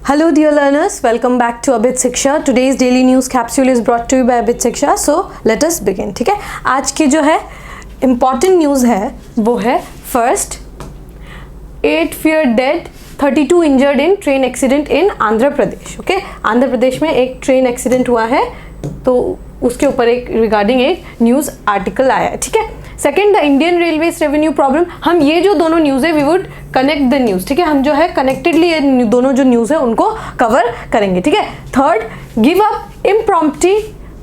Hello dear learners, welcome back to Abit Shiksha. Today's daily news capsule is brought to you by Abit Shiksha. So let us begin. ठीक है, आज की जो है important news है वो है first 8 feared dead 32 injured in train accident in Andhra Pradesh. Okay, Andhra Pradesh में एक ट्रेन एक्सीडेंट हुआ है तो उसके ऊपर एक रिगार्डिंग एक न्यूज़ आर्टिकल आया है. ठीक है, second the Indian railways revenue problem. हम ये जो दोनों न्यूज़ है we would connect the news. ठीक है, हम जो है कनेक्टेडली ये दोनों जो न्यूज़ है उनको कवर करेंगे. ठीक है, third give up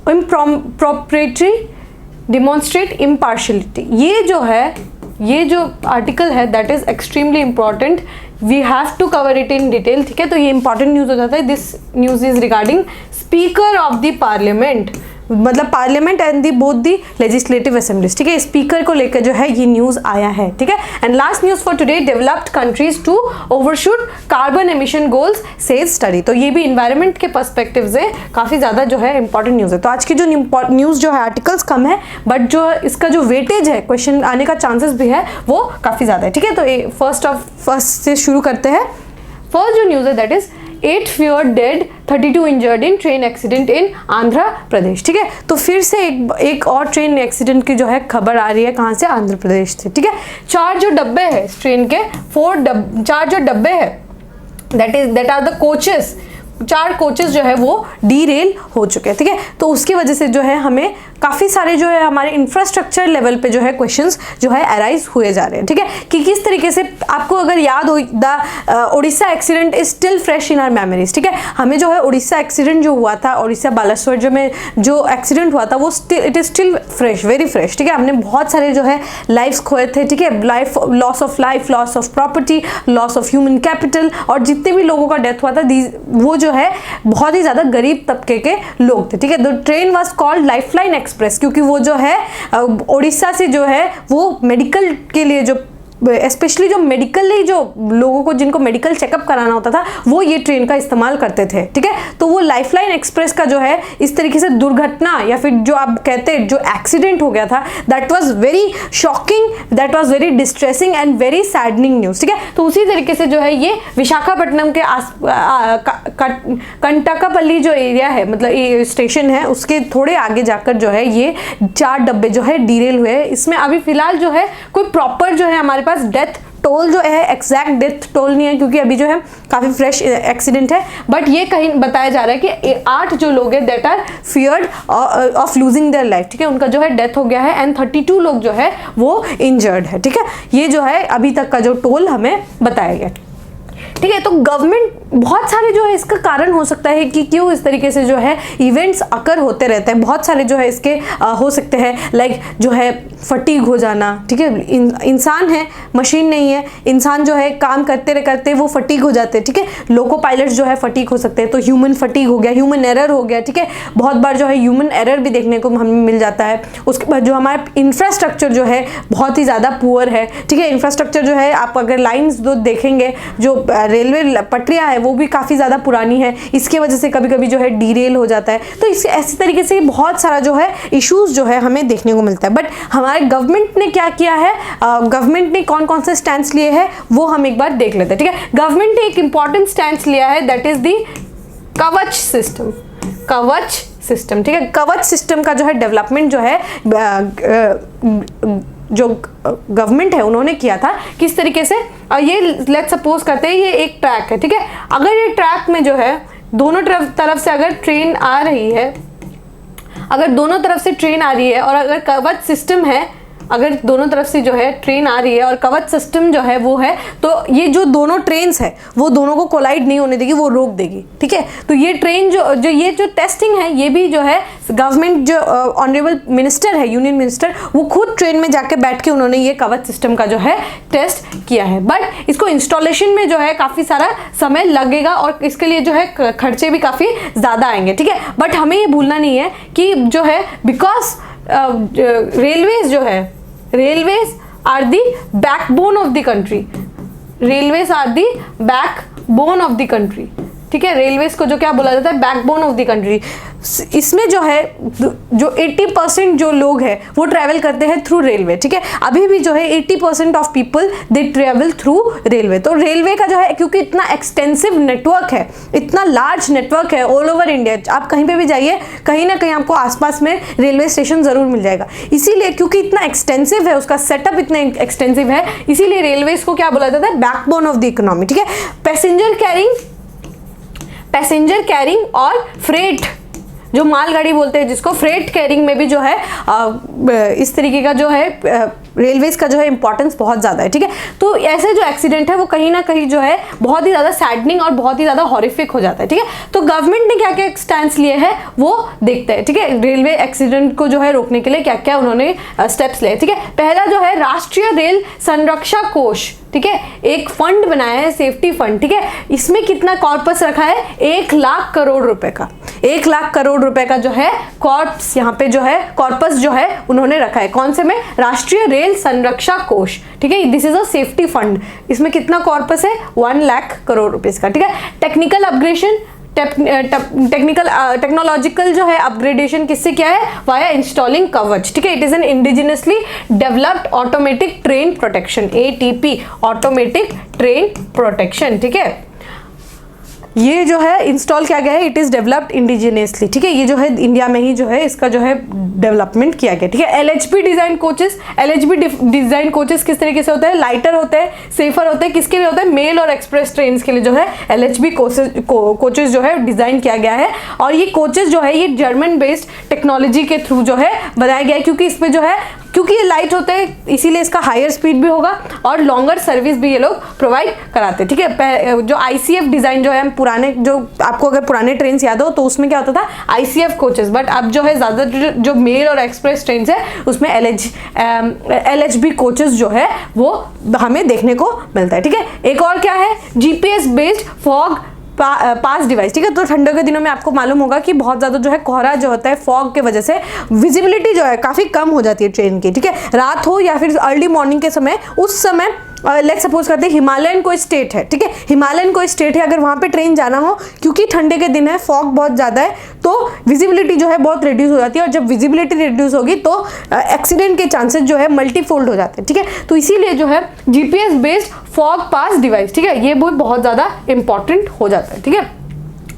impropriety demonstrate impartiality. ये जो आर्टिकल है that is extremely important. We have to cover it in detail. ठीक है, तो ये इंपॉर्टेंट न्यूज़ हो जाता है. This news is regarding speaker of the parliament, मतलब parliament and the both the legislative assemblies. ठीक है, स्पीकर को लेकर जो है ये न्यूज़ आया है. ठीक है, and last news for today, developed countries to overshoot carbon emission goals says study. तो ये भी इन्वायरमेंट के पर्सपेक्टिव से काफ़ी ज़्यादा जो है इंपॉर्टेंट न्यूज़ है. तो आज की जो न्यूज़ जो है आर्टिकल्स कम है बट जो इसका जो वेटेज है क्वेश्चन आने का चांसेस भी है वो काफ़ी ज़्यादा है. ठीक है, तो फर्स्ट से शुरू करते हैं. फर्स्ट जो न्यूज़ है that is 8 feared dead 32 injured in train accident in Andhra Pradesh. ठीक है, तो फिर से एक और ट्रेन एक्सीडेंट की जो है खबर आ रही है. कहाँ से? आंध्र प्रदेश से. ठीक है, 4 जो डब्बे हैं इस ट्रेन के 4 जो डब्बे हैं that are the coaches, 4 coaches जो है वो डीरेल हो चुके हैं. ठीक है, तो उसकी वजह से जो है हमें काफ़ी सारे जो है हमारे इंफ्रास्ट्रक्चर लेवल पे जो है क्वेश्चंस जो है अराइज हुए जा रहे हैं. ठीक है, कि किस तरीके से आपको अगर याद हो the Odisha accident is still fresh in our memories. ठीक है, हमें जो है उड़ीसा एक्सीडेंट जो हुआ था, उड़ीसा बालासोर जो एक्सीडेंट हुआ था वो it is still fresh, very fresh. ठीक है, हमने बहुत सारे जो है लाइफ्स खोए थे. ठीक है, loss of property, loss of human capital, और जितने भी लोगों का डेथ हुआ था वो जो है बहुत ही ज़्यादा गरीब तबके के लोग थे. ठीक है, the train was called lifeline express क्योंकि वो जो है उड़ीसा से जो है वो मेडिकल के लिए जो स्पेशली जो मेडिकली जो लोगों को जिनको मेडिकल चेकअप कराना होता था वो ये ट्रेन का इस्तेमाल करते थे. ठीक है, तो वो लाइफलाइन एक्सप्रेस का जो है इस तरीके से दुर्घटना या फिर जो आप कहते हैं जो एक्सीडेंट हो गया था that was very shocking, that was very distressing and very saddening news. ठीक है, तो उसी तरीके से जो है ये विशाखापट्टनम के कंटकापल्ली जो एरिया है, मतलब ये स्टेशन है उसके थोड़े आगे जाकर जो है ये 4 डब्बे जो है डीरेल हुए. इसमें अभी फिलहाल जो है कोई प्रॉपर जो है हमारे डेथ टोल जो है एग्जैक्ट डेथ टोल नहीं है क्योंकि अभी जो है काफ़ी फ्रेश एक्सीडेंट है. बट ये कहीं बताया जा रहा है कि 8 जो लोग हैं that are feared of losing their life. ठीक है, उनका जो है डेथ हो गया है एंड 32 लोग जो है वो इंजर्ड है. ठीक है, ये जो है अभी तक का जो टोल हमें बताया गया. ठीक है, तो गवर्नमेंट बहुत सारे जो है इसका कारण हो सकता है कि क्यों इस तरीके से जो है इवेंट्स अकर होते रहते हैं. बहुत सारे जो है इसके हो सकते हैं लाइक जो है फटीग हो जाना. ठीक है, इंसान है, मशीन नहीं है. इंसान जो है काम करते वो फटीग हो जाते हैं. ठीक है, लोको पायलट्स जो है फटीग हो सकते हैं, तो ह्यूमन फटीग हो गया, ह्यूमन एरर हो गया. ठीक है, बहुत बार जो है ह्यूमन एरर भी देखने को हमें मिल जाता है. उसके बाद जो हमारा इंफ्रास्ट्रक्चर जो है बहुत ही ज़्यादा पुअर है. ठीक है, इंफ्रास्ट्रक्चर जो है आप अगर लाइन्स जो देखेंगे जो रेलवे पटरियां है वो भी काफ़ी ज़्यादा पुरानी है. इसके वजह से कभी कभी जो है डीरेल हो जाता है. तो इस ऐसी तरीके से बहुत सारा जो है इश्यूज जो है हमें देखने को मिलता है. बट हमारे गवर्नमेंट ने क्या किया है, गवर्नमेंट ने कौन कौन से स्टैंड्स लिए हैं वो हम एक बार देख लेते हैं. ठीक है, गवर्नमेंट ने एक इंपॉर्टेंट स्टैंड्स लिया है दैट इज दी कवच सिस्टम. ठीक है, कवच सिस्टम का जो है डेवलपमेंट जो है जो गवर्नमेंट है उन्होंने किया था. किस तरीके से, ये लेट्स सपोज करते हैं ये एक ट्रैक है. ठीक है, अगर ये ट्रैक में जो है दोनों तरफ से अगर ट्रेन आ रही है, अगर दोनों तरफ से ट्रेन आ रही है और अगर कवच सिस्टम है, अगर दोनों तरफ से जो है ट्रेन आ रही है और कवच सिस्टम जो है वो है, तो ये जो दोनों ट्रेन्स है वो दोनों को कोलाइड नहीं होने देगी, वो रोक देगी. ठीक है, तो ये ट्रेन ये जो टेस्टिंग है ये भी जो है गवर्नमेंट जो ऑनरेबल मिनिस्टर है, यूनियन मिनिस्टर, वो खुद ट्रेन में जाके बैठ के उन्होंने ये कवच सिस्टम का जो है टेस्ट किया है. बट इसको इंस्टॉलेशन में जो है काफ़ी सारा समय लगेगा और इसके लिए जो है खर्चे भी काफ़ी ज़्यादा आएंगे. ठीक है, बट हमें ये भूलना नहीं है कि जो है because railways are the backbone of the country. Railways are the backbone of the country. ठीक है, रेलवेज को जो क्या बोला जाता है, बैकबोन ऑफ द कंट्री. इसमें जो है जो 80% जो लोग हैं वो ट्रैवल करते हैं थ्रू रेलवे, ठीक है। अभी भी जो है 80% of people they travel through railway. तो रेलवे का जो है क्योंकि इतना एक्सटेंसिव नेटवर्क है, इतना लार्ज नेटवर्क है ऑल ओवर इंडिया, आप कहीं पे भी जाइए कहीं ना कहीं आपको आसपास में रेलवे स्टेशन जरूर मिल जाएगा। इसीलिए क्योंकि इतना एक्सटेंसिव है, उसका सेटअप इतना एक्सटेंसिव है, इसीलिए रेलवे को क्या बोला जाता है, बैकबोन ऑफ द इकोनॉमी, ठीक है। पैसेंजर कैरिंग और फ्रेट, जो मालगाड़ी बोलते हैं जिसको, फ्रेट कैरिंग में भी जो है इस तरीके का जो है रेलवेज का जो है इंपॉर्टेंस बहुत ज़्यादा है, ठीक है। तो ऐसे जो एक्सीडेंट है वो कहीं ना कहीं जो है बहुत ही ज़्यादा सैडनिंग और बहुत ही ज़्यादा हॉरिफिक हो जाता है, ठीक है। तो गवर्नमेंट ने क्या क्या स्टैंड्स लिए हैं वो देखते हैं, ठीक है। रेलवे एक्सीडेंट को जो है रोकने के लिए क्या क्या उन्होंने स्टेप्स लिए, ठीक है। पहला जो है राष्ट्रीय रेल संरक्षा कोष, ठीक है, एक फंड बनाया है, सेफ्टी फंड, ठीक है। इसमें कितना कॉर्पस रखा है, 1 लाख करोड़ रुपए का, 1 लाख करोड़ रुपए का जो है कॉर्पस, यहाँ पे जो है कॉर्पस जो है उन्होंने रखा है, कौन से में, राष्ट्रीय रेल संरक्षा कोष, ठीक है। This is a safety fund. इसमें कितना कॉर्पस है, 1 लाख करोड़ रुपए का, ठीक है। टेक्निकल अपग्रेडेशन, टेक्नोलॉजिकल जो है अपग्रेडेशन किससे क्या है, वाया इंस्टॉलिंग कवच, ठीक है। It is an indigenously developed automatic train protection, ATP, automatic train protection, ठीक है। ये जो है इंस्टॉल किया गया है, इट इज डेवलप्ड इंडिजिनियसली, ठीक है। ये जो है इंडिया में ही जो है इसका जो है डेवलपमेंट किया गया, ठीक है। LHB design coaches, LHB design coaches किस तरीके से होते हैं, लाइटर होते हैं, सेफर होते हैं, किसके लिए होते हैं, मेल और एक्सप्रेस ट्रेन के लिए जो है LHB कोचेस जो है डिजाइन किया गया है। और ये कोचेस जो है ये जर्मन बेस्ड टेक्नोलॉजी के थ्रू जो है बनाया गया है, क्योंकि इसमें जो है क्योंकि ये लाइट होते हैं इसीलिए इसका हायर स्पीड भी होगा और लॉन्गर सर्विस भी ये लोग प्रोवाइड कराते हैं, ठीक है। जो ICF डिजाइन जो है, पुराने जो आपको अगर पुराने ट्रेन याद हो तो उसमें क्या होता था, ICF कोचेस, बट अब जो है ज़्यादातर जो मेल और एक्सप्रेस ट्रेन है उसमें LHB कोचेस जो है वो हमें देखने को मिलता है, ठीक है। एक और क्या है, GPS बेस्ड फॉग पास डिवाइस, ठीक है। तो ठंडों के दिनों में आपको मालूम होगा कि बहुत ज़्यादा जो है कोहरा जो होता है, फॉग के वजह से विजिबिलिटी जो है काफ़ी कम हो जाती है ट्रेन की, ठीक है। रात हो या फिर अर्ली मॉर्निंग के समय, उस समय लेट्स सपोज करते हैं हिमालयन कोई स्टेट है, ठीक है, हिमालयन कोई स्टेट है, अगर वहाँ पे ट्रेन जाना हो, क्योंकि ठंडे के दिन है, फॉग बहुत ज़्यादा है, तो विजिबिलिटी जो है बहुत रिड्यूस हो जाती है, और जब विजिबिलिटी रिड्यूस होगी तो एक्सीडेंट के चांसेस जो है मल्टीफोल्ड हो जाते हैं, ठीक है। तो इसीलिए जो है GPS बेस्ड फॉग पास डिवाइस, ठीक है, ये बहुत ज़्यादा इंपॉर्टेंट हो जाता है, ठीक है,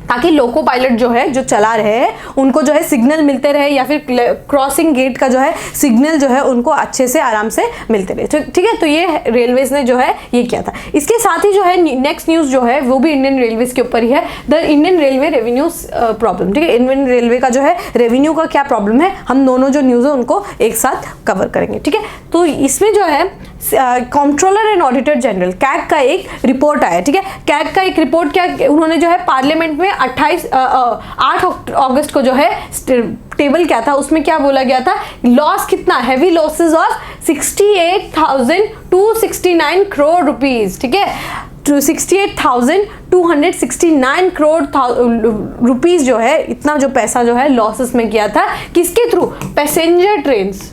ताकि लोको पायलट जो है जो चला रहे हैं उनको जो है सिग्नल मिलते रहे, या फिर क्रॉसिंग गेट का जो है सिग्नल जो है उनको अच्छे से आराम से मिलते रहे, ठीक है। तो ये रेलवेज ने जो है ये किया था। इसके साथ ही जो है नेक्स्ट न्यूज़ जो है वो भी इंडियन रेलवेज के ऊपर ही है, the Indian railway revenue problem, ठीक है। इंडियन रेलवे का जो है रेवेन्यू का क्या प्रॉब्लम है, हम दोनों जो न्यूज़ है उनको एक साथ कवर करेंगे, ठीक है। तो इसमें जो है controller and auditor general CAG का एक रिपोर्ट आया, ठीक है। कैग का एक रिपोर्ट क्या उन्होंने जो है पार्लियामेंट में 8 अगस्त को जो है टेबल क्या था, उसमें क्या बोला गया था, लॉस कितना, heavy losses of 68,269 crore rupees, ठीक है। 68,269 करोड़ रुपीज जो है, इतना जो पैसा जो है लॉसेस में किया था, किसके थ्रू, पैसेंजर ट्रेन्स,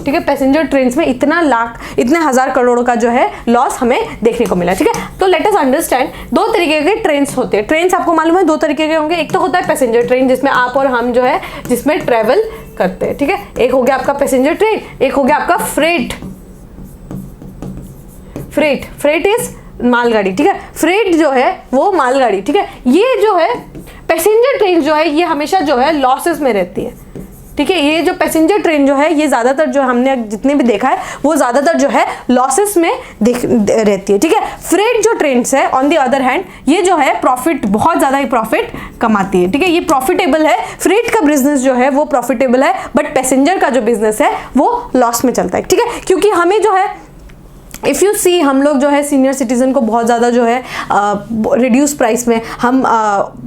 ठीक है। पैसेंजर ट्रेन्स में इतने हजार करोड़ का जो है लॉस हमें देखने को मिला, ठीक है। तो लेट अस अंडरस्टैंड, 2 तरीके के ट्रेन्स होते हैं। ट्रेन्स आपको मालूम है 2 तरीके के होंगे, एक तो होता है पैसेंजर ट्रेन जिसमें आप और हम जो है जिसमें ट्रेवल करते हैं, ठीक है। एक हो गया आपका पैसेंजर ट्रेन, एक हो गया आपका फ्रेट इज मालगाड़ी, ठीक है। फ्रेट जो है वो मालगाड़ी, ठीक है। ये जो है पैसेंजर ट्रेन जो है ये हमेशा जो है लॉसेस में रहती है, ठीक है। ये जो पैसेंजर ट्रेन जो है ये ज़्यादातर जो हमने जितने भी देखा है वो ज़्यादातर जो है लॉसेस में रहती है, ठीक है। फ्रेट जो ट्रेन्स है ऑन द अदर हैंड ये जो है प्रॉफिट, बहुत ज़्यादा ही प्रॉफिट कमाती है, ठीक है। ये प्रॉफिटेबल है, फ्रेट का बिजनेस जो है वो प्रॉफिटेबल है, बट पैसेंजर का जो बिजनेस है वो लॉस में चलता है, ठीक है। क्योंकि हमें जो है इफ़ यू सी, हम लोग जो है सीनियर सिटीजन को बहुत ज़्यादा जो है रिड्यूस प्राइस में हम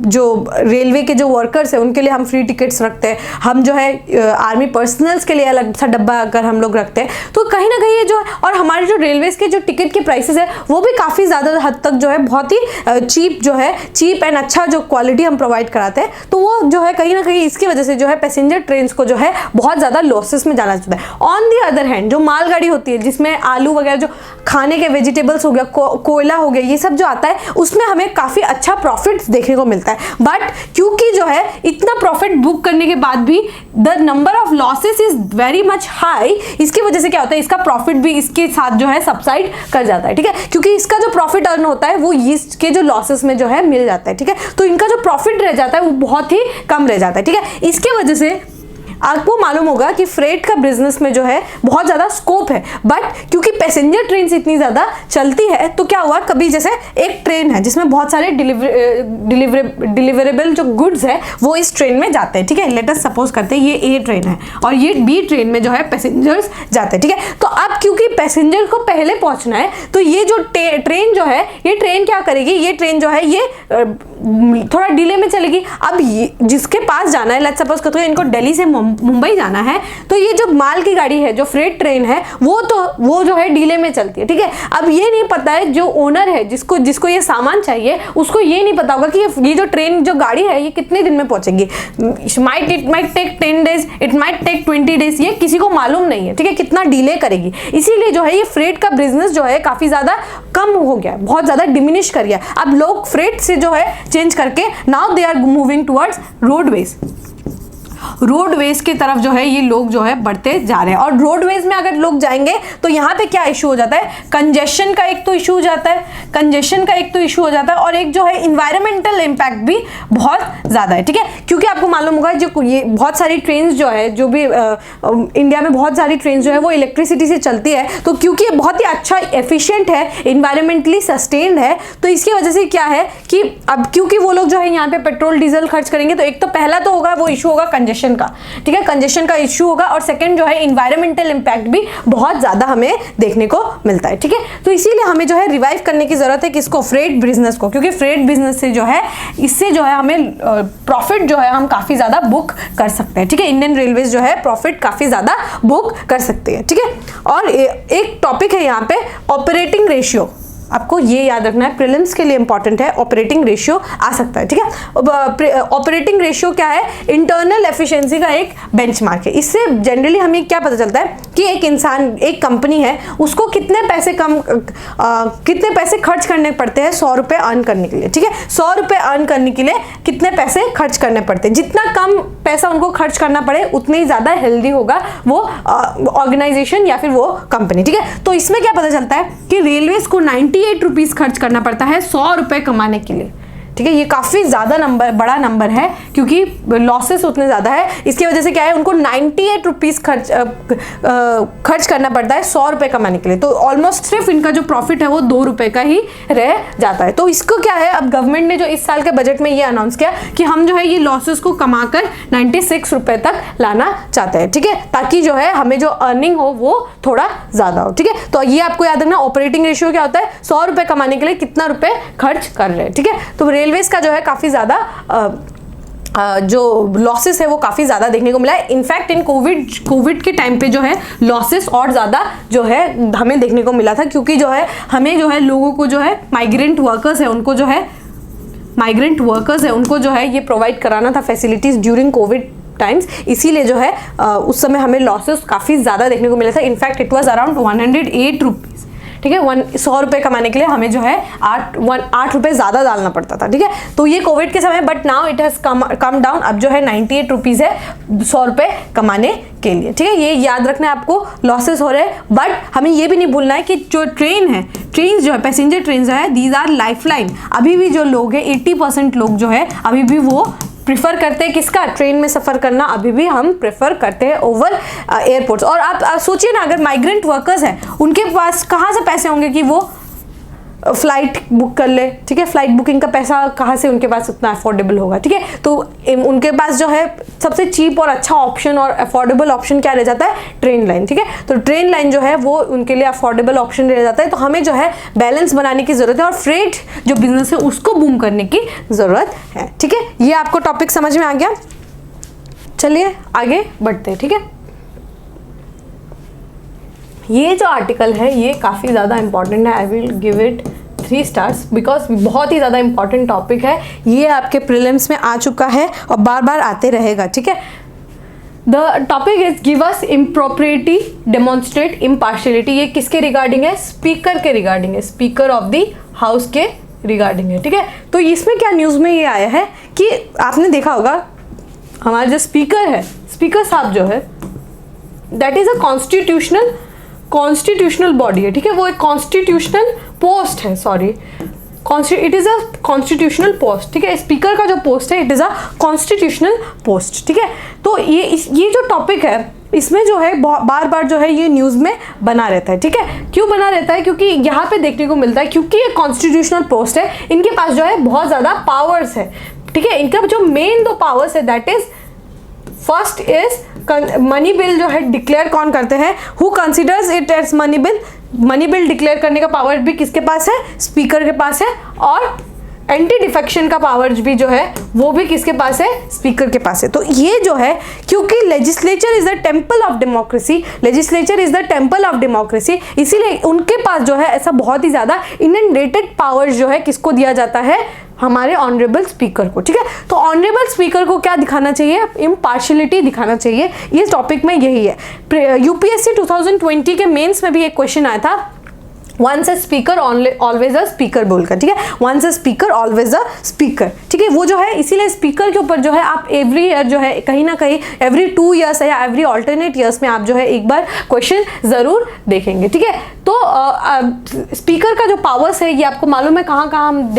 जो रेलवे के जो वर्कर्स हैं उनके लिए हम फ्री टिकट्स रखते हैं, हम जो है आर्मी पर्सनल्स के लिए अलग सा डब्बा अगर हम लोग रखते हैं, तो कहीं ना कहीं ये जो है, और हमारे जो रेलवेज़ के जो टिकट के प्राइसेस है वो भी काफ़ी ज़्यादा हद तक जो है बहुत ही चीप एंड अच्छा जो क्वालिटी हम प्रोवाइड कराते हैं, तो वो जो है कहीं ना कहीं इसकी वजह से जो है पैसेंजर ट्रेन को जो है बहुत ज़्यादा लॉसेस में जाना चाहता है। ऑन दी अदर हैंड जो मालगाड़ी होती है जिसमें आलू वगैरह जो खाने के वेजिटेबल्स हो गया, कोयला हो गया, ये सब जो आता है उसमें हमें काफ़ी अच्छा प्रॉफिट देखने को मिलता है। बट क्योंकि जो है इतना प्रॉफिट बुक करने के बाद भी the number of losses is very much high, इसकी वजह से क्या होता है, इसका प्रॉफिट भी इसके साथ जो है सबसाइड कर जाता है, ठीक है, क्योंकि इसका जो प्रॉफिट अर्न होता है वो इसके जो लॉसेस में जो है मिल जाता है, ठीक है। तो इनका जो प्रॉफिट रह जाता है वो बहुत ही कम रह जाता है, ठीक है। इसके वजह से आपको मालूम होगा कि फ्रेट का बिजनेस में जो है बहुत ज़्यादा स्कोप है, बट क्योंकि पैसेंजर ट्रेन इतनी ज़्यादा चलती है तो क्या हुआ, कभी जैसे एक ट्रेन है जिसमें बहुत सारे डिलीवरेबल जो गुड्स है वो इस ट्रेन में जाते हैं, ठीक है। लेट अस सपोज करते हैं ये ए ट्रेन है और ये बी ट्रेन में जो है पैसेंजर्स जाते हैं, ठीक है। तो अब क्योंकि पैसेंजर को पहले पहुंचना है तो ये जो ट्रेन जो है, ये ट्रेन क्या करेगी, ये ट्रेन जो है ये थोड़ा डिले में चलेगी। अब जिसके पास जाना है, लेट्स सपोज करते हैं इनको दिल्ली से मुंबई जाना है, तो ये जो माल की गाड़ी है, जो फ्रेट ट्रेन है, वो जो है डिले में चलती है, ठीक है। अब ये नहीं पता है जो ओनर है, जिसको ये सामान चाहिए, उसको ये नहीं पता होगा कि ये जो ट्रेन जो गाड़ी है ये कितने दिन में पहुंचेगी। It might take 10 days, it might take 20 days, ये किसी को मालूम नहीं है, ठीक है, कितना डिले करेगी। इसीलिए जो है ये फ्रेट का बिजनेस जो है काफी ज्यादा कम हो गया, बहुत ज्यादा डिमिनिश कर गया। अब लोग फ्रेट से जो है चेंज करके now they are moving towards roadways की तरफ जो है ये लोग जो है बढ़ते जा रहे हैं। और रोडवेज में अगर लोग जाएंगे तो यहाँ पे क्या इशू हो जाता है, कंजेशन का एक तो इशू हो जाता है, और एक जो है इन्वायरमेंटल इम्पैक्ट भी बहुत ज़्यादा है, ठीक है। क्योंकि आपको मालूम होगा जो ये बहुत सारी ट्रेन्स जो है, जो भी इंडिया में बहुत सारी ट्रेन्स जो है वो इलेक्ट्रिसिटी से चलती है, तो क्योंकि ये बहुत ही अच्छा एफिशिएंट है, इन्वायरमेंटली सस्टेन्ड है, तो इसकी वजह से क्या है कि अब क्योंकि वो लोग जो है यहाँ पे पेट्रोल डीजल खर्च करेंगे, तो एक तो पहला तो होगा वो इशू होगा कंजेशन का, ठीक है, कंजेशन का इशू होगा, और सेकंड जो है इन्वायरमेंटल इंपैक्ट भी बहुत ज्यादा हमें देखने को मिलता है, ठीक है। तो इसीलिए हमें जो है रिवाइव करने की जरूरत है किसको, फ्रेट बिजनेस को, क्योंकि फ्रेट बिजनेस से जो है इससे जो है हमें प्रॉफिट जो है हम काफी ज्यादा बुक कर सकते हैं, ठीक है। इंडियन रेलवेज जो है प्रॉफिट काफी ज्यादा बुक कर सकते हैं, ठीक है। और एक टॉपिक है यहाँ पे ऑपरेटिंग रेशियो, आपको ये याद रखना है, प्रीलिम्स के लिए इंपॉर्टेंट है, ऑपरेटिंग रेशियो आ सकता है, ठीक है। ऑपरेटिंग रेशियो क्या है, इंटरनल एफिशिएंसी का एक बेंचमार्क है। इससे जनरली हमें क्या पता चलता है कि एक इंसान, एक कंपनी है, उसको कितने पैसे खर्च करने पड़ते हैं 100 रुपये अर्न करने के लिए, ठीक है। 100 रुपये अर्न करने के लिए कितने पैसे खर्च करने पड़ते हैं, जितना कम पैसा उनको खर्च करना पड़े उतने ही ज़्यादा हेल्दी होगा वो ऑर्गेनाइजेशन या फिर वो कंपनी, ठीक है। तो इसमें क्या पता चलता है कि रेलवेज को 98 रुपीज़ खर्च करना पड़ता है 100 रुपये कमाने के लिए, ठीक है। ये काफ़ी ज़्यादा बड़ा नंबर है, क्योंकि लॉसेस उतने ज़्यादा है। इसकी वजह से क्या है, उनको 98 रुपीज़ खर्च करना पड़ता है 100 रुपये कमाने के लिए। तो ऑलमोस्ट सिर्फ इनका जो प्रॉफिट है वो 2 रुपये का ही रह जाता है। तो इसको क्या है, अब गवर्नमेंट ने जो इस साल के बजट में ये अनाउंस किया कि हम जो है ये लॉसेस को कमाकर 96 रुपये तक लाना चाहते हैं, ठीक है, ताकि जो है हमें जो अर्निंग हो वो थोड़ा ज़्यादा हो, ठीक है। तो ये आपको याद रखना, ऑपरेटिंग रेशियो क्या होता है, 100 रुपये कमाने के लिए कितना रुपये खर्च कर रहे हैं, ठीक है। तो रेलवेज का जो है काफ़ी ज़्यादा जो लॉसेस है वो काफ़ी ज़्यादा देखने को मिला है। इनफैक्ट इन कोविड के टाइम पे जो है लॉसेस और ज़्यादा जो है हमें देखने को मिला था, क्योंकि जो है हमें जो है लोगों को जो है माइग्रेंट वर्कर्स है उनको जो है ये प्रोवाइड कराना था फैसिलिटीज़ ड्यूरिंग कोविड टाइम्स, इसीलिए जो है उस समय हमें लॉसेस काफ़ी ज़्यादा देखने को मिला था। In fact it was around 108 rupees, ठीक है। 100 रुपये कमाने के लिए हमें जो है 8 रुपये ज़्यादा डालना पड़ता था, ठीक है। तो ये कोविड के समय, but now it has come down, अब जो है 98 रुपीज़ है 100 रुपये कमाने के लिए, ठीक है। ये याद रखना है आपको, लॉसेस हो रहे हैं, बट हमें ये भी नहीं भूलना है कि जो ट्रेन जो है पैसेंजर ट्रेन जो है, दीज आर लाइफलाइन। अभी भी जो लोग हैं 80% लोग जो है अभी भी वो प्रिफर करते हैं किसका, ट्रेन में सफ़र करना अभी भी हम प्रेफर करते हैं ओवर एयरपोर्ट्स। और आप सोचिए ना, अगर माइग्रेंट वर्कर्स हैं उनके पास कहाँ से पैसे होंगे कि वो फ्लाइट बुक कर ले, ठीक है। फ्लाइट बुकिंग का पैसा कहाँ से उनके पास उतना अफोर्डेबल होगा, ठीक है। तो उनके पास जो है सबसे चीप और अच्छा ऑप्शन और अफोर्डेबल ऑप्शन क्या रह जाता है, ट्रेन लाइन, ठीक है। तो ट्रेन लाइन जो है वो उनके लिए अफोर्डेबल ऑप्शन रह जाता है। तो हमें जो है बैलेंस बनाने की ज़रूरत है और फ्रेट जो बिजनेस है उसको बूम करने की ज़रूरत है, ठीक है। ये आपको टॉपिक समझ में आ गया, चलिए आगे बढ़ते हैं, ठीक है। ये जो आर्टिकल है ये काफ़ी ज़्यादा इंपॉर्टेंट है, I will give it 3 stars because बहुत ही ज़्यादा इंपॉर्टेंट टॉपिक है। ये आपके प्रीलिम्स में आ चुका है और बार बार आते रहेगा, ठीक है। The topic is give us impropriety demonstrate impartiality. ये किसके रिगार्डिंग है? स्पीकर के रिगार्डिंग है, स्पीकर ऑफ द हाउस के रिगार्डिंग है, ठीक है। तो इसमें क्या न्यूज़ में ये आया है कि आपने देखा होगा हमारा जो स्पीकर है, स्पीकर साहब जो है that is a constitutional body है, ठीक है। वो एक कॉन्स्टिट्यूशनल पोस्ट है, sorry it is a constitutional post, ठीक है। स्पीकर का जो पोस्ट है it is a constitutional post, ठीक है। तो ये जो टॉपिक है इसमें जो है बार बार जो है ये न्यूज़ में बना रहता है, ठीक है। क्यों बना रहता है? क्योंकि यहाँ पे देखने को मिलता है क्योंकि ये कॉन्स्टिट्यूशनल पोस्ट है, इनके पास जो है बहुत ज़्यादा पावर्स है, ठीक है। इनका जो मेन दो पावर्स है that is first is money bill जो है डिक्लेयर कौन करते हैं? Who considers it as money bill. Money bill declare करने का पावर भी किसके पास है? स्पीकर के पास है। और एंटी डिफेक्शन का पावर भी जो है वो भी किसके पास है? स्पीकर के पास है। तो ये जो है क्योंकि legislature is the temple of democracy, legislature is the temple of democracy, इसीलिए उनके पास जो है ऐसा बहुत ही ज्यादा इनडेटेड पावर जो है किसको दिया जाता है? हमारे ऑनरेबल स्पीकर को, ठीक है। तो ऑनरेबल स्पीकर को क्या दिखाना चाहिए? इम्पार्शियलिटी दिखाना चाहिए। ये टॉपिक में यही है। यूपीएससी 2020 के मेंस में भी एक क्वेश्चन आया था, once a speaker always a speaker बोलकर, ठीक है। Once a speaker always a speaker, ठीक है। वो जो है इसीलिए स्पीकर के ऊपर जो है आप एवरी ईयर जो है कहीं ना कहीं एवरी 2 ईयर्स या एवरी ऑल्टरनेट ईयर्स में आप जो है एक बार क्वेश्चन जरूर देखेंगे, ठीक है। तो स्पीकर का जो पावर्स है ये आपको मालूम है कहाँ कहाँ हम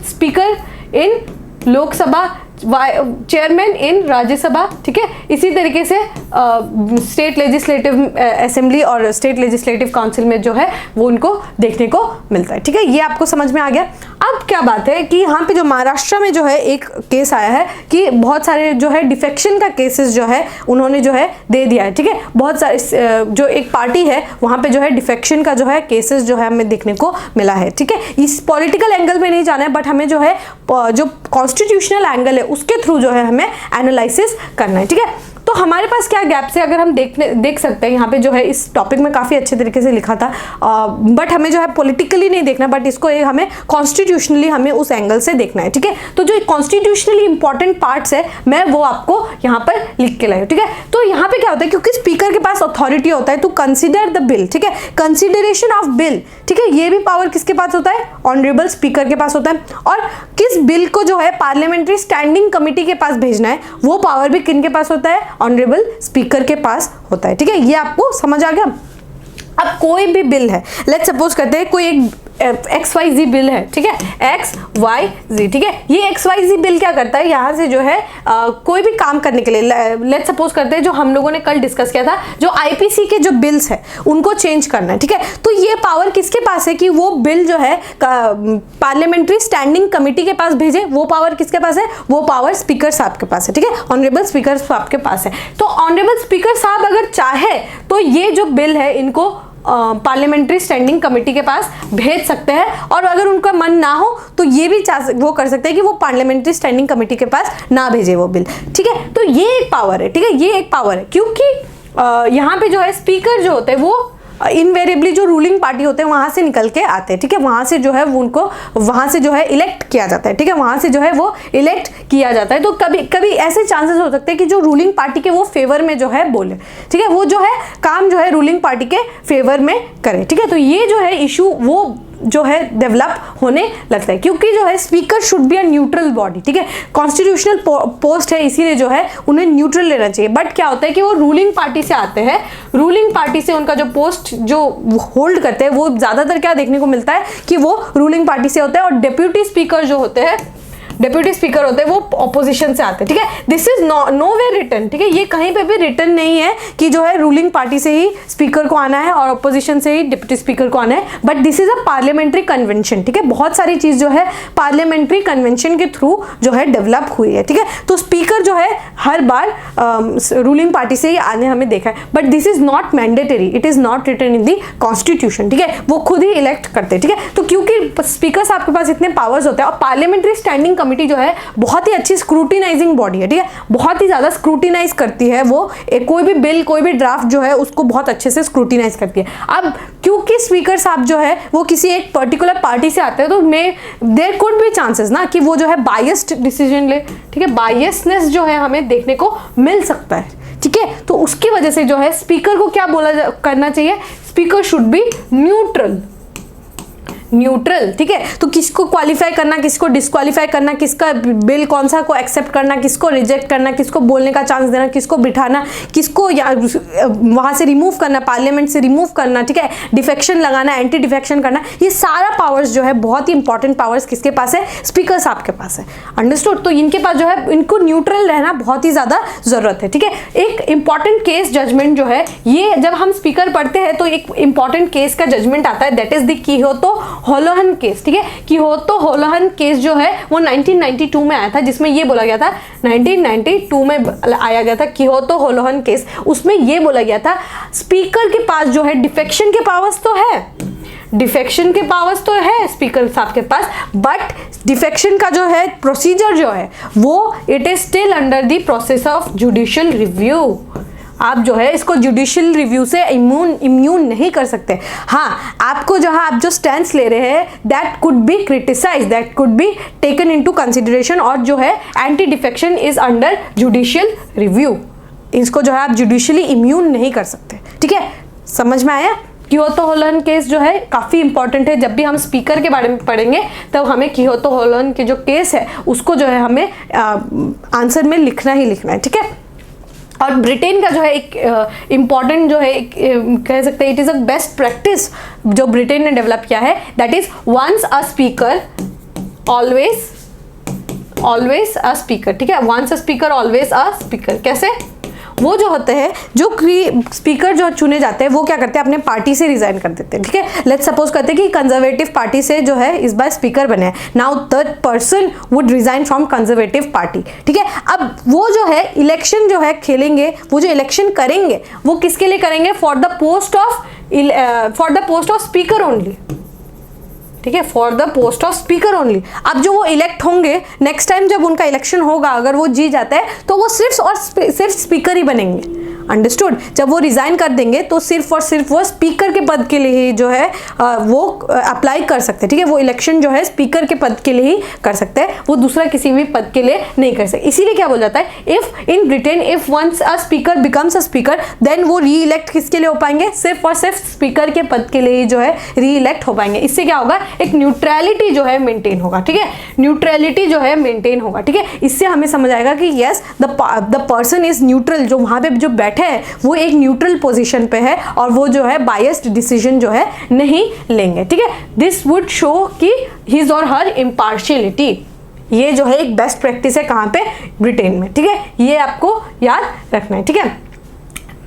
स्पीकर इन लोकसभा, चेयरमैन इन राज्यसभा, ठीक है। इसी तरीके से स्टेट लेजिस्लेटिव असेंबली और स्टेट लेजिस्लेटिव काउंसिल में जो है वो उनको देखने को मिलता है, ठीक है। ये आपको समझ में आ गया। अब क्या बात है कि यहाँ पे जो महाराष्ट्र में जो है एक केस आया है कि बहुत सारे जो है डिफेक्शन का केसेस जो है उन्होंने जो है दे दिया है, ठीक है। बहुत सारे जो एक पार्टी है वहाँ पे जो है डिफेक्शन का जो है केसेस जो है हमें देखने को मिला है, ठीक है। इस पॉलिटिकल एंगल में नहीं जाना है बट हमें जो है जो कॉन्स्टिट्यूशनल एंगल है उसके थ्रू जो है हमें एनालिसिस करना है, ठीक है। तो हमारे पास क्या गैप्स है अगर हम देख सकते हैं यहाँ पे जो है इस टॉपिक में काफ़ी अच्छे तरीके से लिखा था, बट हमें जो है पॉलिटिकली नहीं देखना बट इसको हमें कॉन्स्टिट्यूशनली हमें उस एंगल से देखना है, ठीक है। तो जो कॉन्स्टिट्यूशनली इंपॉर्टेंट पार्ट्स है मैं वो आपको यहाँ पर लिख के लाई हूँ, ठीक है। तो यहाँ पे क्या होता है क्योंकि स्पीकर के पास अथॉरिटी होता है टू कंसिडर द बिल, ठीक है, कंसिडरेशन ऑफ बिल, ठीक है। ये भी पावर किसके पास होता है? ऑनरेबल स्पीकर के पास होता है। और किस बिल को जो है पार्लियामेंट्री स्टैंडिंग कमेटी के पास भेजना है वो पावर भी किन के पास होता है? ऑनरेबल स्पीकर के पास होता है, ठीक है। ये आपको समझ आ गया। अब कोई भी बिल है, लेट्स सपोज करते हैं कोई एक XYZ बिल है, ठीक है, XYZ, ठीक है। ये XYZ बिल क्या करता है? यहाँ से जो है कोई भी काम करने के लिए लेट्स सपोज करते हैं जो हम लोगों ने कल डिस्कस किया था जो IPC के जो बिल्स है उनको चेंज करना है, ठीक है। तो ये पावर किसके पास है कि वो बिल जो है पार्लियामेंट्री स्टैंडिंग कमेटी के पास भेजे, वो पावर किसके पास है? वो पावर स्पीकर साहब के पास है, ठीक है, ऑनरेबल स्पीकर साहब के पास है। तो ऑनरेबल स्पीकर साहब अगर चाहे तो ये जो बिल है इनको पार्लियामेंट्री स्टैंडिंग कमेटी के पास भेज सकते हैं और अगर उनका मन ना हो तो ये भी वो कर सकते हैं कि वो पार्लियामेंट्री स्टैंडिंग कमेटी के पास ना भेजे वो बिल, ठीक है। तो ये एक पावर है, ठीक है, ये एक पावर है क्योंकि यहाँ पे जो है स्पीकर जो होते हैं वो इनवेरिएबली जो रूलिंग पार्टी होते हैं वहां से निकल के आते हैं, ठीक है। वहां से जो है वो उनको वहां से जो है इलेक्ट किया जाता है, ठीक है, वहां से जो है वो इलेक्ट किया जाता है। तो कभी कभी ऐसे चांसेस हो सकते हैं कि जो रूलिंग पार्टी के वो फेवर में जो है बोले, ठीक है, वो जो है काम जो है रूलिंग पार्टी के फेवर में करे, ठीक है। तो ये जो है इशू वो जो है डेवलप होने लगता है क्योंकि जो है speaker should be a neutral body, ठीक है। कॉन्स्टिट्यूशनल पोस्ट है इसीलिए जो है उन्हें न्यूट्रल लेना चाहिए। बट क्या होता है कि वो रूलिंग पार्टी से आते हैं, रूलिंग पार्टी से उनका जो पोस्ट जो होल्ड करते हैं वो ज्यादातर क्या देखने को मिलता है कि वो रूलिंग पार्टी से होता है। और डेप्यूटी स्पीकर जो होते हैं, डेप्यूटी स्पीकर होते हैं वो ऑपोजिशन से आते हैं, ठीक है। This is no way written, ठीक है, ये कहीं पे भी रिटन नहीं है कि जो है रूलिंग पार्टी से ही स्पीकर को आना है और ऑपोजिशन से ही डिप्टी स्पीकर को आना है, but this is a parliamentary convention, ठीक है। बहुत सारी चीज जो है पार्लियामेंट्री कन्वेंशन के थ्रू जो है डेवलप हुई है, ठीक है। तो स्पीकर जो है हर बार रूलिंग पार्टी से ही आने हमें देखा है, but this is not mandatory, it is not written in the constitution, ठीक है। वो खुद ही इलेक्ट करते हैं, ठीक है। तो क्योंकि स्पीकर साहब के पास इतने पावर्स होते हैं और पार्लियामेंट्री स्टैंडिंग कमेटी जो है बहुत ही अच्छी स्क्रूटिनाइजिंग बॉडी है, ठीक है, बहुत ही ज्यादा स्क्रूटिनाइज करती है वो कोई भी बिल कोई भी ड्राफ्ट जो है उसको बहुत अच्छे से स्क्रूटिनाइज करती है। अब क्योंकि स्पीकर साहब जो है वो किसी एक पर्टिकुलर पार्टी से आते हैं तो देयर कुड बी चांसेस ना कि वो जो है बायस्ड डिसीजन ले, ठीक है, बायसनेस जो है हमें देखने को मिल सकता है, ठीक है। तो उसकी वजह से जो है स्पीकर को क्या करना चाहिए, स्पीकर शुड बी न्यूट्रल, ठीक है। तो किसको क्वालिफाई करना, किसको डिस्क्वालीफाई करना, किसका बिल कौन सा को एक्सेप्ट करना, किसको रिजेक्ट करना, किसको बोलने का चांस देना, किसको बिठाना, किसको वहां से रिमूव करना, पार्लियामेंट से रिमूव करना, ठीक है, डिफेक्शन लगाना, एंटी डिफेक्शन करना, ये सारा पावर्स जो है बहुत ही इंपॉर्टेंट पावर्स किसके पास है, स्पीकर साहब के पास है। अंडरस्टूड। तो इनके पास जो है इनको न्यूट्रल रहना बहुत ही ज्यादा जरूरत है, ठीक है। एक इंपॉर्टेंट केस जजमेंट जो है, ये जब हम स्पीकर पढ़ते हैं तो एक इंपॉर्टेंट केस का जजमेंट आता है, that is the Kihoto Hollohan case, ठीक है। कियोतो होलोहन केस जो है वो 1992 में आया था, जिसमें ये बोला गया था, 1992 में आया गया था कियोतो होलोहन केस। उसमें ये बोला गया था स्पीकर के पास जो है डिफेक्शन के पावर्स तो है, डिफेक्शन के पावर्स तो है स्पीकर साहब के पास, बट डिफेक्शन का जो है प्रोसीजर जो है वो it is still under the process of judicial review. आप जो है इसको जुडिशियल रिव्यू से इम्यून नहीं कर सकते। हाँ, आपको जहां आप जो स्टैंड ले रहे हैं that could be criticise, that could be taken into consideration, और जो है anti defection is under judicial review. इसको जो है आप जुडिशियली इम्यून नहीं कर सकते, ठीक है। समझ में आया? कियोतो होलोहन केस जो है काफ़ी इंपॉर्टेंट है। जब भी हम स्पीकर के बारे में पढ़ेंगे तब हमें कियोतो होलोहन के जो केस है उसको जो है हमें आंसर में लिखना ही लिखना है, ठीक है। और ब्रिटेन का जो है एक इम्पॉर्टेंट जो है कह सकते हैं it is a best practice जो ब्रिटेन ने डेवलप किया है, that is once a speaker always a speaker, ठीक है। Once a speaker always a speaker. कैसे? वो जो होते हैं, जो स्पीकर जो चुने जाते हैं वो क्या करते हैं, अपने पार्टी से रिजाइन कर देते हैं, ठीक है। लेट्स सपोज करते हैं कि कंजर्वेटिव पार्टी से जो है इस बार स्पीकर बने हैं, now that person would resign from conservative party, ठीक है। अब वो जो है इलेक्शन जो है खेलेंगे, वो जो इलेक्शन करेंगे वो किसके लिए करेंगे, for the post of speaker only, ठीक है, for the post of speaker only. अब जो वो इलेक्ट होंगे नेक्स्ट टाइम जब उनका इलेक्शन होगा, अगर वो जीत जाता है तो वो सिर्फ स्पीकर ही बनेंगे। अंडरस्टूड? जब वो रिजाइन कर देंगे तो सिर्फ और सिर्फ वो स्पीकर के पद के लिए ही जो है वो अप्लाई कर सकते हैं, ठीक है। वो इलेक्शन जो है स्पीकर के पद के लिए ही कर सकते हैं, वो दूसरा किसी भी पद के लिए नहीं कर सकते। इसीलिए क्या बोल जाता है, if in Britain if once a speaker becomes a speaker then वो री इलेक्ट किसके लिए हो पाएंगे, सिर्फ और सिर्फ स्पीकर के पद के लिए ही जो है री इलेक्ट हो पाएंगे। इससे क्या होगा, एक न्यूट्रलिटी जो है मेंटेन होगा, ठीक है। न्यूट्रलिटी जो है मेंटेन होगा, ठीक है। इससे हमें समझ आएगा कि yes the person is neutral, जो वहां पे जो बैठे है वो एक न्यूट्रल पोजीशन पे है और वो जो है बायस्ड डिसीजन जो है नहीं लेंगे, ठीक है। दिस वुड शो कि हिज और हर इम्पार्शियलिटी। ये जो है एक बेस्ट प्रैक्टिस है कहां पे, ब्रिटेन में, ठीक है। ये आपको याद रखना है, ठीक है।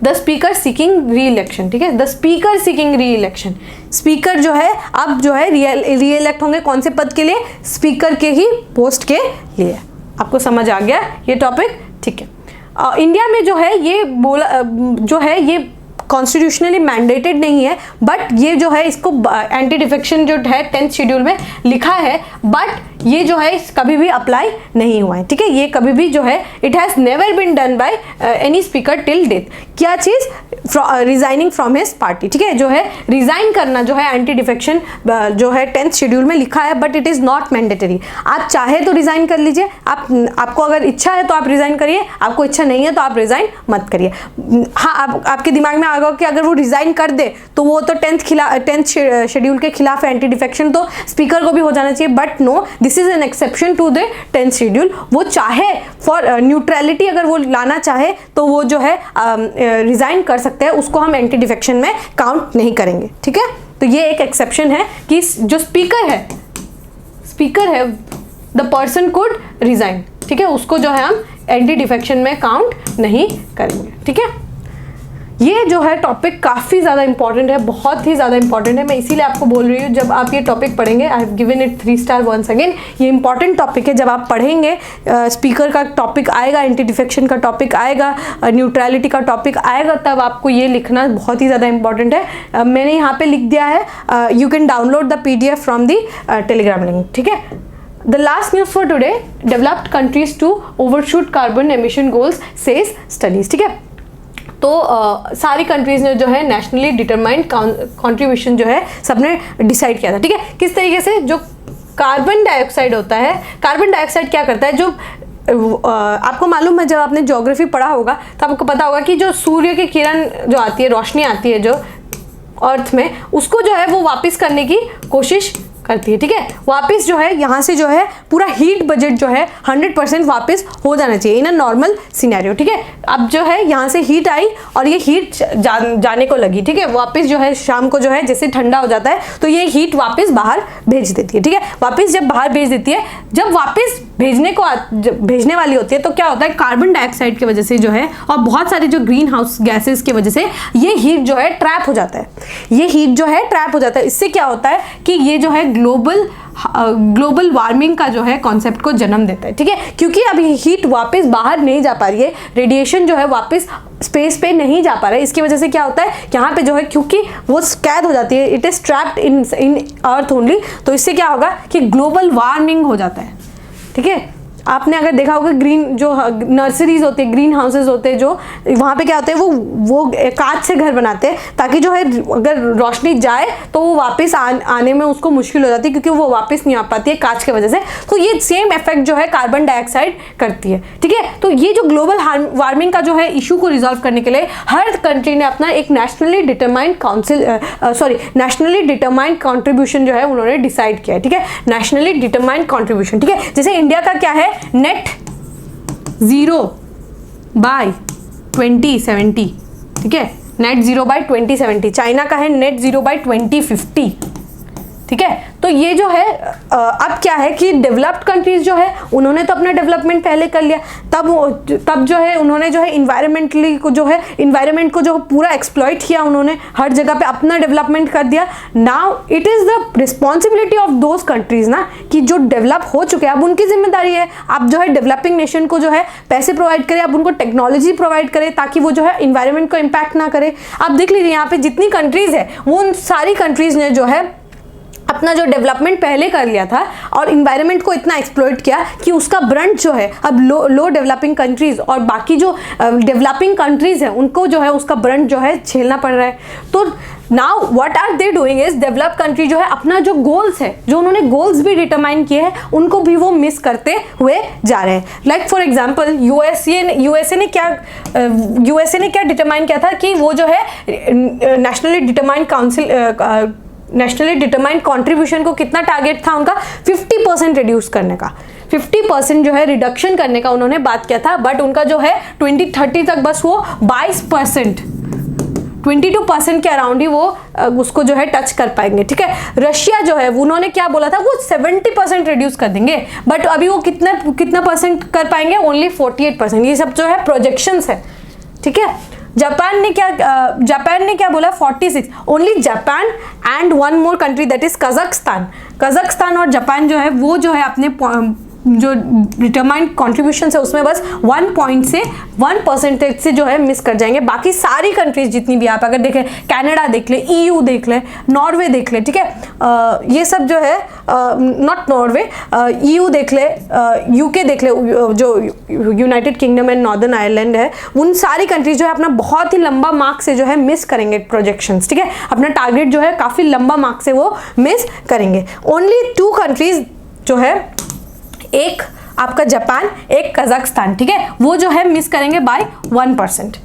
द स्पीकर सीकिंग री इलेक्शन, ठीक है, द स्पीकर सीकिंग री इलेक्शन। स्पीकर जो है अब जो है री इलेक्ट होंगे कौन से पद के लिए, स्पीकर के ही पोस्ट के लिए। आपको समझ आ गया ये टॉपिक, ठीक है। इंडिया में जो है ये जो है ये कॉन्स्टिट्यूशनली मैंडेटेड नहीं है, बट ये जो है इसको एंटी डिफेक्शन जो है 10th शेड्यूल में लिखा है, बट ये जो है कभी भी अप्लाई नहीं हुआ है, ठीक है। ये कभी भी जो है it has never been done by any speaker till death. क्या चीज़, रिजाइनिंग फ्रॉम हिज पार्टी, ठीक है। जो है रिजाइन करना जो है एंटी डिफेक्शन जो है 10th शेड्यूल में लिखा है, but it is not mandatory. आप चाहे तो रिजाइन कर लीजिए, आपको अगर इच्छा है तो आप रिजाइन करिए, आपको इच्छा नहीं है तो आप रिजाइन मत करिए। हाँ, आपके दिमाग में आएगा कि अगर वो रिजाइन कर दे तो वो तो 10th शेड्यूल के खिलाफ है, एंटी डिफेक्शन तो स्पीकर को भी हो जाना चाहिए, but no, this is an exception to the 10th schedule. वो चाहे फॉर न्यूट्रलिटी अगर वो लाना चाहे तो वो जो है रिजाइन कर सकते हैं, उसको हम एंटी डिफेक्शन में काउंट नहीं करेंगे, ठीक है। तो ये एक एक्सेप्शन है कि जो स्पीकर है द पर्सन कुड रिजाइन, ठीक है, उसको जो है हम एंटी डिफेक्शन में काउंट नहीं करेंगे, ठीक है। ये जो है टॉपिक काफ़ी ज़्यादा इंपॉर्टेंट है, बहुत ही ज़्यादा इंपॉर्टेंट है। मैं इसीलिए आपको बोल रही हूँ, जब आप ये टॉपिक पढ़ेंगे, I have given it 3 star once again. ये इंपॉर्टेंट टॉपिक है, जब आप पढ़ेंगे स्पीकर का टॉपिक आएगा, एंटी डिफेक्शन का टॉपिक आएगा, न्यूट्रलिटी का टॉपिक आएगा, तब आपको ये लिखना बहुत ही ज़्यादा इंपॉर्टेंट है। मैंने यहाँ पे लिख दिया है, you can download the PDF from the Telegram link, ठीक है। The last news for today, developed countries to overshoot carbon emission goals says studies, ठीक है। तो सारी कंट्रीज ने जो है नेशनली डिटरमाइंड कंट्रीब्यूशन जो है सबने डिसाइड किया था, ठीक है। किस तरीके से, जो कार्बन डाइऑक्साइड होता है, कार्बन डाइऑक्साइड क्या करता है, जो आपको मालूम है, जब आपने ज्योग्राफी पढ़ा होगा तो आपको पता होगा कि जो सूर्य की किरण जो आती है, रोशनी आती है जो अर्थ में, उसको जो है वो वापस करने की कोशिश करती है, ठीक है। वापस जो है यहाँ से जो है पूरा हीट बजट जो है 100% वापस हो जाना चाहिए इन अ नॉर्मल सिनेरियो, ठीक है। अब जो है यहाँ से हीट आई और ये हीट जाने को लगी, ठीक है। वापस जो है शाम को जो है जैसे ठंडा हो जाता है तो ये हीट वापस बाहर भेज देती है, ठीक है। वापस जब बाहर भेज देती है, जब वापस भेजने वाली होती है तो क्या होता है, कार्बन डाइऑक्साइड की वजह से जो है और बहुत सारे जो ग्रीन हाउस गैसेस की वजह से ये हीट जो है ट्रैप हो जाता है, ये हीट जो है ट्रैप हो जाता है। इससे क्या होता है कि ये जो है ग्लोबल वार्मिंग का जो है कॉन्सेप्ट को जन्म देता है, ठीक है। क्योंकि अब हीट वापस बाहर नहीं जा पा रही है, रेडिएशन जो है वापस स्पेस पे नहीं जा पा रहा है, इसकी वजह से क्या होता है यहाँ पे जो है, क्योंकि वो कैद हो जाती है, it is trapped in earth only, तो इससे क्या होगा कि ग्लोबल वार्मिंग हो जाता है, ठीक है। आपने अगर देखा होगा ग्रीन जो नर्सरीज होते हैं, ग्रीन हाउसेज होते हैं, जो वहाँ पे क्या होते हैं, वो कांच से घर बनाते हैं ताकि जो है अगर रोशनी जाए तो वो वापस आने में उसको मुश्किल हो जाती है, क्योंकि वो वापस नहीं आ पाती है कांच की वजह से। तो ये सेम इफेक्ट जो है कार्बन डाइऑक्साइड करती है, ठीक है। तो ये जो ग्लोबल वार्मिंग का जो है इशू को रिजॉल्व करने के लिए हर कंट्री ने अपना एक नेशनली डिटरमाइंड कॉन्ट्रीब्यूशन जो है उन्होंने डिसाइड किया है, ठीक है। नेशनली डिटरमाइंड कॉन्ट्रीब्यूशन, ठीक है। जैसे इंडिया का क्या है, नेट जीरो बाय 2070, ठीक है, नेट जीरो बाय 2070। चाइना का है नेट जीरो बाय 2050, ठीक है। तो ये जो है अब क्या है कि डेवलप्ड कंट्रीज जो है उन्होंने तो अपना डेवलपमेंट पहले कर लिया, तब जो है उन्होंने जो है इन्वायरमेंट को जो पूरा एक्सप्लॉइट किया, उन्होंने हर जगह पे अपना डेवलपमेंट कर दिया। Now it is the responsibility of those countries ना, कि जो डेवलप हो चुके हैं अब उनकी जिम्मेदारी है, आप जो है डेवलपिंग नेशन को जो है पैसे प्रोवाइड करें, आप उनको टेक्नोलॉजी प्रोवाइड करें ताकि वो जो है इन्वायरमेंट को इम्पैक्ट ना करे। आप देख लीजिए यहाँ पे जितनी कंट्रीज है वो उन सारी कंट्रीज ने जो है अपना जो डेवलपमेंट पहले कर लिया था और इन्वायरमेंट को इतना एक्सप्लॉइट किया कि उसका ब्रंट जो है अब लो डेवलपिंग कंट्रीज और बाकी जो डेवलपिंग कंट्रीज हैं उनको जो है उसका ब्रंट जो है झेलना पड़ रहा है। तो now what are they doing is, develop country जो है अपना जो गोल्स है, जो उन्होंने गोल्स भी डिटरमाइन किए हैं, उनको भी वो मिस करते हुए जा रहे हैं। लाइक फॉर एग्जांपल यूएसए ने क्या डिटरमाइन किया था कि वो जो है नेशनली डिटरमाइंड कॉन्ट्रीब्यूशन को कितना टारगेट था उनका, 50% रिड्यूस करने का, 50% जो है रिडक्शन करने का उन्होंने बात किया था। बट उनका जो है 2030 तक बस वो 22%, 22% के अराउंड ही वो उसको जो है टच कर पाएंगे, ठीक है। रशिया जो है उन्होंने क्या बोला था, वो 70% रिड्यूस कर देंगे, बट अभी वो कितना परसेंट कर पाएंगे, ओनली 48%। ये सब जो है प्रोजेक्शंस है, ठीक है। जापान ने क्या बोला, 46। Only Japan and one more country that is Kazakhstan और जापान जो है वो जो है अपने जो डिटरमाइंड कॉन्ट्रीब्यूशन है उसमें बस 1% से जो है मिस कर जाएंगे। बाकी सारी कंट्रीज जितनी भी, आप अगर देखें, कनाडा देख ले, EU देख ले, नॉर्वे देख ले, ठीक है, ये सब जो है नॉट नॉर्वे, EU देख ले, UK देख ले, जो United kingdom and northern Ireland है, उन सारी कंट्रीज जो है अपना बहुत ही लंबा मार्क से जो है मिस करेंगे प्रोजेक्शंस, ठीक है। अपना टारगेट जो है काफ़ी लंबा मार्क से वो मिस करेंगे। ओनली 2 कंट्रीज जो है, एक आपका जापान, एक कजाकिस्तान, ठीक है, वो जो है मिस करेंगे बाय 1%,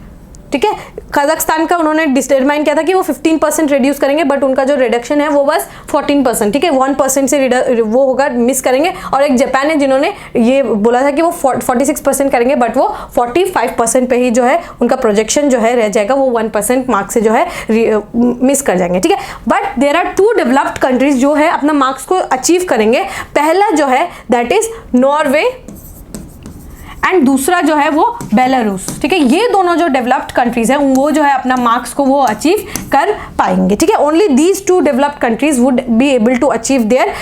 ठीक है। कजाकिस्तान का उन्होंने डिटरमाइन किया था कि वो 15% रिड्यूस करेंगे, बट उनका जो रिडक्शन है वो बस 14%, ठीक है, 1% से वो होगा, मिस करेंगे। और एक जापान है जिन्होंने ये बोला था कि वो 46% करेंगे, बट वो 45% पे ही जो है उनका प्रोजेक्शन जो है रह जाएगा, वो 1% मार्क्स से जो है मिस कर जाएंगे, ठीक है। But there are 2 developed countries जो है अपना मार्क्स को अचीव करेंगे। पहला जो है दैट इज नॉर्वे एंड दूसरा जो है वो बेलारूस, ठीक है। ये दोनों जो डेवलप्ड कंट्रीज हैं वो जो है अपना मार्क्स को वो अचीव कर पाएंगे, ठीक है। Only these 2 developed countries would be able to achieve their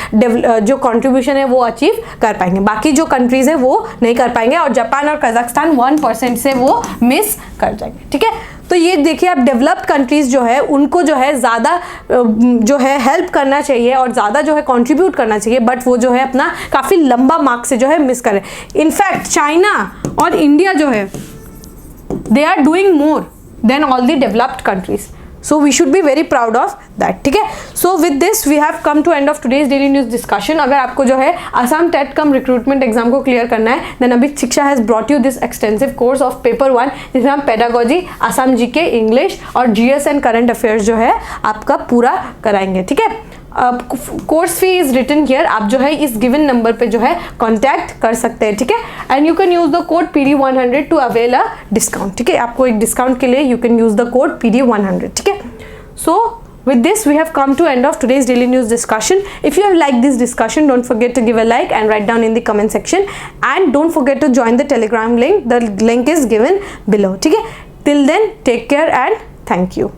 जो कंट्रीब्यूशन है वो अचीव कर पाएंगे, बाकी जो कंट्रीज है वो नहीं कर पाएंगे। और जापान और कजाकिस्तान 1% से वो मिस कर जाएंगे, ठीक है। तो ये देखिए, आप डेवलप्ड कंट्रीज जो है उनको जो है ज़्यादा जो है हेल्प करना चाहिए और ज़्यादा जो है कंट्रीब्यूट करना चाहिए, बट वो जो है अपना काफ़ी लंबा मार्क से जो है मिस करें। इनफैक्ट चाइना और इंडिया जो है they are doing more than all the developed countries. So we should be very proud of that, ठीक है। So with this we have come to end of today's daily news discussion. अगर आपको जो है Assam TET cum recruitment exam को clear करना है, then अभी शिक्षा has brought you this extensive course of paper 1, जिसमें हम पेडागोजी, असम जीके, इंग्लिश और जीएस एंड करंट अफेयर्स जो है आपका पूरा कराएंगे, ठीक है। Course fee is written here, आप जो है इस गिवन नंबर पे जो है कांटेक्ट कर सकते हैं, ठीक है। And you can use the code PD100 to avail a discount, ठीक है। आपको एक डिस्काउंट के लिए you can use the code PD100, ठीक है। सो with this we have come to end of today's daily news discussion. If you have liked this discussion, don't forget to give a like and write down in the comment section, and don't forget to join the Telegram link. The link is given below, ठीक है। Till then, take care and thank you.